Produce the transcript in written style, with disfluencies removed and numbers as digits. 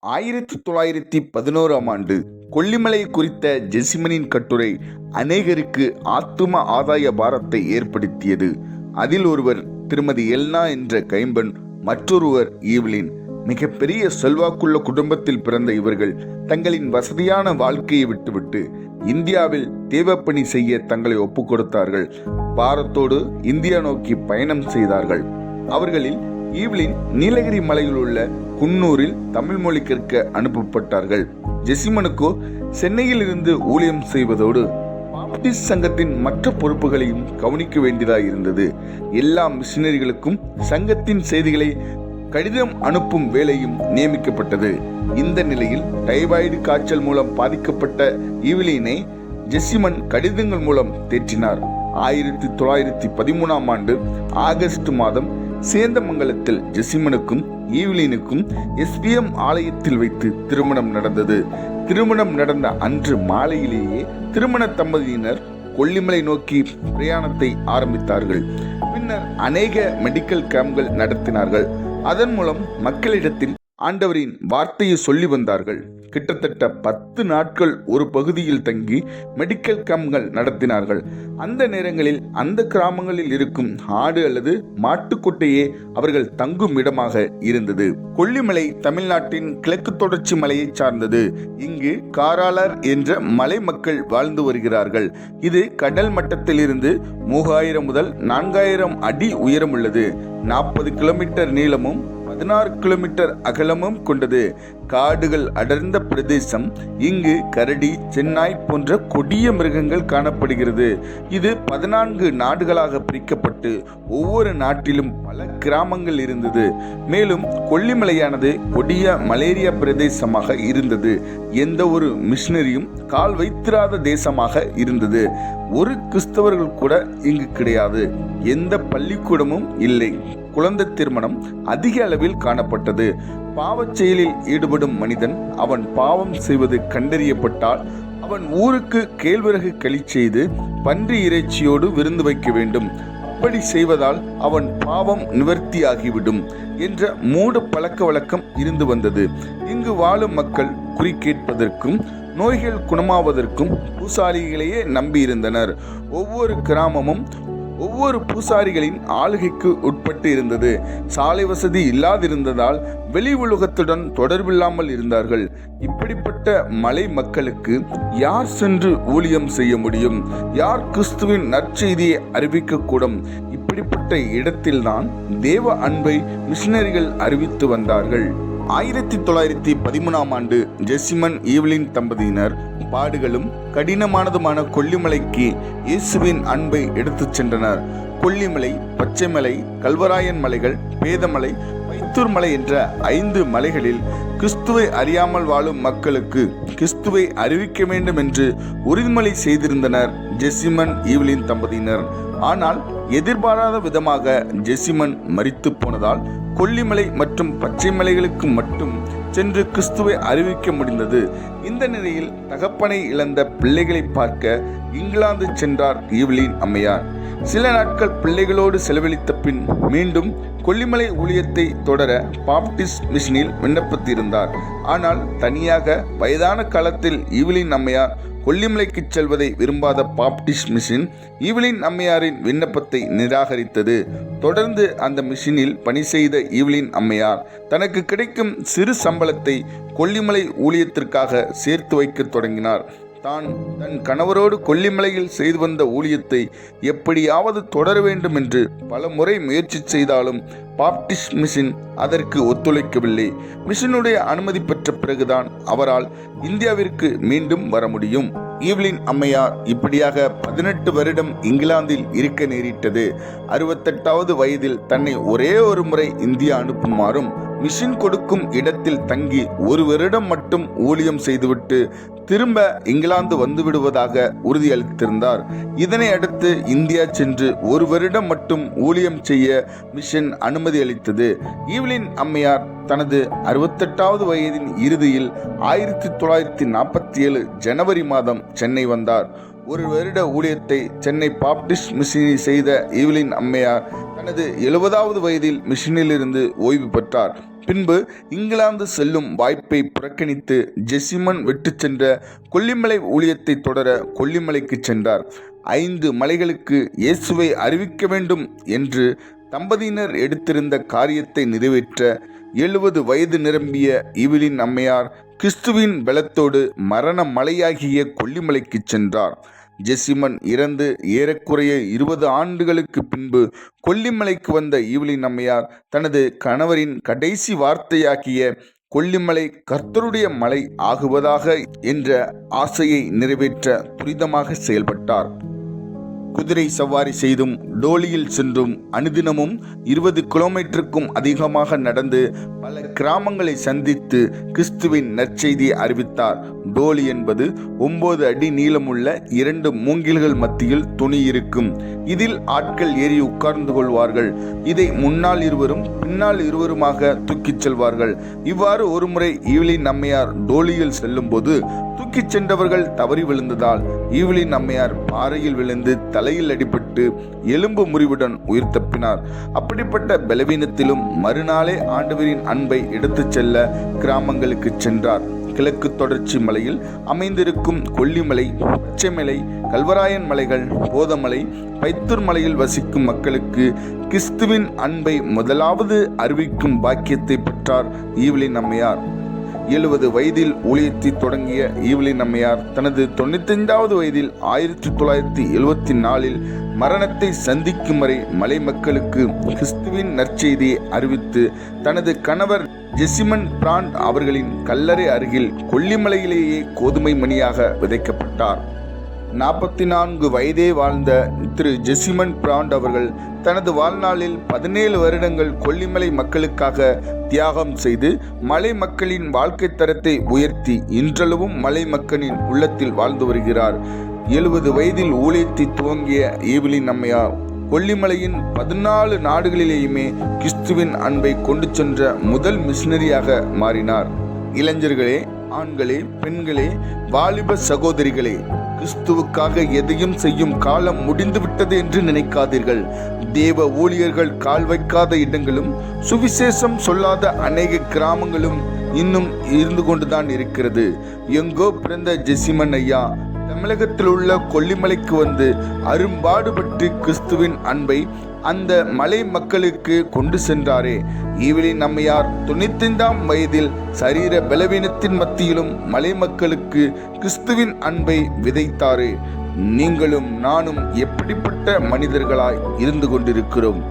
1911ஆம் ஆண்டு கொல்லிமலை குறித்த ஜெசிமனின் கட்டுரை அநேகருக்கு ஆத்தும ஆதாய பாரத்தை ஏற்படுத்தியது. அதில் ஒருவர் திருமதி எல்னா என்ற கைம்பெண், மற்றொருவர் ஈவ்லின். மிகப்பெரிய செல்வாக்குள்ள குடும்பத்தில் பிறந்த இவர்கள் தங்களின் வசதியான வாழ்க்கையை விட்டுவிட்டு இந்தியாவில் தேவப்பணி செய்ய தங்களை ஒப்புக் கொடுத்தார்கள். பாரத்தோடு இந்தியா நோக்கி பயணம் செய்தார்கள். அவர்களில் ஈவ்லின் நீலகிரி மலையில் உள்ள குன்னூரில் தமிழ் மொழி கற்க அனுப்பப்பட்டார்கள். ஜெசிமனுக்கோ சென்னையில் இருந்து ஊழியம் செய்வதோடு பாப்டிஸ்ட் சங்கத்தின் மற்ற பொறுப்புகளையும் கவனிக்க வேண்டியதாக இருந்தது. எல்லா மிஷினரிகளுக்கும் சங்கத்தின் செய்திகளை கடிதம் அனுப்பும் வேலையும் நியமிக்கப்பட்டது. இந்த நிலையில் டைபாய்டு காய்ச்சல் மூலம் பாதிக்கப்பட்ட ஈவ்லினை ஜெசிமன் கடிதங்கள் மூலம் தேற்றினார். 1913ஆம் ஆண்டு ஆகஸ்ட் மாதம் சேந்தமங்கலத்தில் ஜெசிமனுக்கும் ஈவ்லினுக்கும் SBM ஆலயத்தில் வைத்து திருமணம் நடந்தது. திருமணம் நடந்த அன்று மாலையிலேயே திருமண தம்பதியினர் கொல்லிமலை நோக்கி பிரயாணத்தை ஆரம்பித்தார்கள். பின்னர் அநேக மெடிக்கல் கேம்ப்கள் நடத்தினார்கள். அதன் மூலம் மக்களிடத்தில் ஆண்டவரின் வார்த்தையை சொல்லி வந்தார்கள். கிட்டத்தட்ட 10 நாட்கள் ஒரு பகுதியில் தங்கி மெடிக்கல் கேம்ப்கள் நடத்தினார்கள். அந்த நேரங்களில் அந்த கிராமங்களில் இருக்கும் ஆடு அல்லது மாட்டுக்கொட்டையே அவர்கள் தங்கும் இடமாக இருந்தது. கொல்லிமலை தமிழ்நாட்டின் கிழக்கு தொடர்ச்சி மலையை சார்ந்தது. இங்கு காராளர் என்ற மலை மக்கள் வாழ்ந்து வருகிறார்கள். இது கடல் மட்டத்திலிருந்து 3000 முதல் 4000 அடி உயரம் உள்ளது. 40 கிலோமீட்டர் நீளமும் 16 கிலோமீட்டர் அகலமும் கொண்டது. காடுகள் அடர்ந்த பிரதேசம். இங்கு கரடி, சென்னாய் போன்ற கொடிய மிருகங்கள் காணப்படுகிறது. இது 14 நாடுகளாக பிரிக்கப்பட்டு ஒவ்வொரு நாட்டிலும் பல கிராமங்கள் இருந்தது. மேலும் கொல்லிமலையானது கொடிய மலேரியா பிரதேசமாக இருந்தது. எந்த ஒரு மிஷினரியும் கால் வைத்திராத தேசமாக இருந்தது. ஒரு கிறிஸ்தவர்கள் கூட இங்கு கிடையாது. எந்த பள்ளிக்கூடமும் இல்லை. குழந்தை திருமணம் அதிக அளவில் காணப்பட்டது. பாவச் செயலில் ஈடுபடும் மனிதன் அவன் பாவம் செய்வது கண்டறியப்பட்டால் அவன் ஊருக்கு கேழ்வரகு களி செய்து பன்றி இறைச்சியோடு விருந்து வைக்க வேண்டும். அப்படி செய்வதால் அவன் பாவம் நிவர்த்தியாகிவிடும் என்ற மூட பழக்க வழக்கம் இருந்து வந்தது. இங்கு வாழும் மக்கள் குறி கேட்பதற்கும் நோய்கள் குணமாவதற்கும் பூசாரிகளையே நம்பியிருந்தனர். ஒவ்வொரு கிராமமும் ஒவ்வொரு பூசாரிகளின் ஆளுகைக்கு உட்பட்டு இருந்தது. சாலை வசதி இல்லாதிருந்ததால் வெளி உலகத்துடன் தொடர்பில்லாமல் இருந்தார்கள். இப்படிப்பட்ட மலை மக்களுக்கு யார் சென்று ஊழியம் செய்ய முடியும்? யார் கிறிஸ்துவின் நற்செய்தியை அறிவிக்கக்கூடும்? இப்படிப்பட்ட இடத்தில்தான் தேவ அன்பை மிஷினரிகள் அறிவித்து வந்தார்கள். 1913ஆம் ஆண்டு ஜெசிமன் ஈவ்லின் தம்பதியினர் பாடுகளும் கடினமானதுமான கொல்லிமலைக்கு இயேசுவின் அன்பை எடுத்துச் சென்றனர். கொல்லிமலை, பச்சைமலை, கல்வராயன் மலைகள், பேதமலை, வைத்தூர் மலை என்ற 5 மலைகளில் கிறிஸ்துவை அறியாமல் வாழும் மக்களுக்கு கிறிஸ்துவை அறிவிக்க வேண்டும் என்று உறுதிமொழி செய்திருந்தனர் ஜெசிமன் ஈவ்லின் தம்பதியினர். ஆனால் எதிர்பாராத விதமாக ஜெசிமன் மரித்து போனதால் கொல்லிமலை மற்றும் பச்சை மலைகளுக்கு மட்டும் சென்று கிறிஸ்துவை அறிவிக்க முடிந்தது. இந்த நிலையில் தகப்பனை இழந்த பிள்ளைகளை பார்க்க இங்கிலாந்து சென்றார் ஈவ்லின் அம்மையார். சில நாட்கள் பிள்ளைகளோடு செலவழித்த பின் மீண்டும் கொல்லிமலை ஊழியத்தை தொடர பாப்டிஸ்ட் மிஷனில் விண்ணப்பித்திருந்தார். ஆனால் தனியாக வயதான காலத்தில் ஈவ்லின் அம்மையார் கொல்லிமலைக்கு செல்வதை விரும்பாத பாப்டிஸ்ட் மிஷன் ஈவ்லின் அம்மையாரின் விண்ணப்பத்தை நிராகரித்தது. தொடர்ந்து அந்த மிஷனில் பணி செய்த ஈவ்லின் அம்மையார் தனக்கு கிடைக்கும் சிறு சம்பளத்தை கொல்லிமலை ஊழியத்திற்காக சேர்த்து வைக்க தொடங்கினார். தன் கணவரோடு கொல்லிமலையில் செய்து வந்த ஊழியத்தை எப்படியாவது தொடர வேண்டும் என்று பல முறை முயற்சி செய்தாலும் பாப்டிஸ்ட் மிஷன் அதற்கு ஒத்துழைக்கவில்லை. மிஷனுடைய அனுமதி பெற்ற பிறகுதான் அவரால் இந்தியாவிற்கு மீண்டும் வர முடியும். ஈவ்லின் அம்மையார் இப்படியாக 18 வருடம் இங்கிலாந்தில் இருக்க நேரிட்டது. 68வது வயதில் தன்னை ஒரே ஒரு முறை இந்தியா அனுப்புமாறும் மிஷன் கொடுக்கும் இடத்தில் தங்கி 1 வருடம் மட்டும் ஊழியம் செய்துவிட்டு திரும்ப இங்கிலாந்து வந்துவிடுவதாக உறுதியளித்திருந்தார். இதனை அடுத்து இந்தியா சென்று 1 வருடம் மட்டும் ஊழியம் செய்ய மிஷன் அனுமதி அளித்தது. ஈவ்லின் அம்மையார் தனது 68வது வயதின் இறுதியில் 1947 ஜனவரி மாதம் சென்னை வந்தார். 1 வருட ஊழியத்தை சென்னை பாப்டிஸ்ட் மிஷனில் செய்த ஈவ்லின் அம்மையார் தனது 70வது வயதில் மிஷனிலிருந்து ஓய்வு பெற்றார். பின்பு இங்கிலாந்து செல்லும் வாய்ப்பை புறக்கணித்து ஜெசிமன் விட்டு சென்ற கொல்லிமலை ஊழியத்தை தொடர கொல்லிமலைக்கு சென்றார். 5 மலைகளுக்கு இயேசுவை அறிவிக்க வேண்டும் என்று தம்பதியினர் எடுத்திருந்த காரியத்தை நிறைவேற்ற 70 வயது நிரம்பிய ஈவிலின் அம்மையார் கிறிஸ்துவின் பலத்தோடு மரண மலையாகிய கொல்லிமலைக்கு சென்றார். ஜெசிமன் இறந்து ஏறக்குறைய 20 ஆண்டுகளுக்கு பின்பு கொல்லிமலைக்கு வந்த ஈவிலின் அம்மையார் தனது கணவரின் கடைசி வார்த்தையாகிய கொல்லிமலை கர்த்தருடைய மலை ஆகுவதாக என்ற ஆசையை நிறைவேற்ற துரிதமாக செயல்பட்டார். குதிரை சவாரி செய்தும் டோலியில் சென்றும் அனுதினமும் 20 கிலோமீட்டருக்கும் அதிகமாக நடந்து பல கிராமங்களை சந்தித்து கிறிஸ்துவின் நற்செய்தியை அறிவித்தார். டோலி என்பது 9 அடி நீளமுள்ள 2 மூங்கில்கள் மத்தியில் துணி இருக்கும். இதில் ஆட்கள் ஏறி உட்கார்ந்து கொள்வார்கள். இதை முன்னால் இருவரும் பின்னால் இருவருமாக தூக்கிச் செல்வார்கள். இவ்வாறு ஒருமுறை ஈவிலின் அம்மையார் டோலியில் செல்லும் போது தூக்கிச் சென்றவர்கள் தவறி விழுந்ததால் ஈவிலின் அம்மையார் பாறையில் விழுந்து தலையில் அடிபட்டு எலும்பு முறிவுடன் உயிர் தப்பினார். அப்படிப்பட்ட பலவீனத்திலும் மறுநாளே ஆண்டவரின் அன்பை எடுத்துச் செல்ல கிராமங்களுக்கு சென்றார். கிழக்கு தொடர்ச்சி மலையில் அமைந்திருக்கும் கொல்லிமலை, பச்சைமலை, கல்வராயன் மலைகள், போதமலை, பைத்தூர் மலையில் வசிக்கும் மக்களுக்கு கிறிஸ்துவின் அன்பை முதலாவது அறிவிக்கும் பாக்கியத்தை பெற்றார் ஈவிலின் அம்மையார். 70 வயதில் ஊழியத்தை தொடங்கிய ஈவிலின் அம்மையார் தனது 95வது வயதில் 1974 மரணத்தை சந்திக்கும் வரை மலை மக்களுக்கு கிறிஸ்துவின் நற்செய்தியை அறிவித்து தனது கணவர் ஜெசிமன் பிராண்ட் அவர்களின் கல்லறை அருகில் கொல்லிமலையிலேயே கோதுமை மணியாக விதைக்கப்பட்டார். 44 வயதே வாழ்ந்த திரு ஜெசிமன் பிராண்ட் அவர்கள் தனது வாழ்நாளில் 17 வருடங்கள் கொல்லிமலை மக்களுக்காக தியாகம் செய்து மலை மக்களின் வாழ்க்கை தரத்தை உயர்த்தி இன்றளவும் மலை மக்களின் உள்ளத்தில் வாழ்ந்து வருகிறார். 70 வயதில் ஊழியத்தை துவங்கிய ஈவிலின் அம்மையார் கொல்லிமலையின் 14 நாடுகளிலேயுமே கிறிஸ்துவின் அன்பை கொண்டு சென்ற முதல் மிஷனரியாக மாறினார். இளைஞர்களே, ஆண்களே, பெண்களே, வாலிப சகோதரிகளே, கிறிஸ்துவுக்காக எதையும் செய்யும் காலம் முடிந்துவிட்டது என்று நினைக்காதீர்கள். தேவ ஊழியர்கள் கால் வைக்காத இடங்களும் சுவிசேஷம் சொல்லாத அநேக கிராமங்களும் இன்னும் இருந்து கொண்டுதான் இருக்கிறது. எங்கோ பிறந்த ஜெசிமன் ஐயா தமிழகத்தில் உள்ள கொல்லிமலைக்கு வந்து அரும்பாடுபட்டு கிறிஸ்துவின் அன்பை அந்த மலை மக்களுக்கு கொண்டு சென்றாரே. ஈவிலின் அம்மையார் 95ஆம் வயதில் சரீர பலவீனத்தின் மத்தியிலும் மலை மக்களுக்கு கிறிஸ்துவின் அன்பை விதைத்தாரே. நீங்களும் நானும் எப்படிப்பட்ட மனிதர்களாய் இருந்து கொண்டிருக்கிறோம்?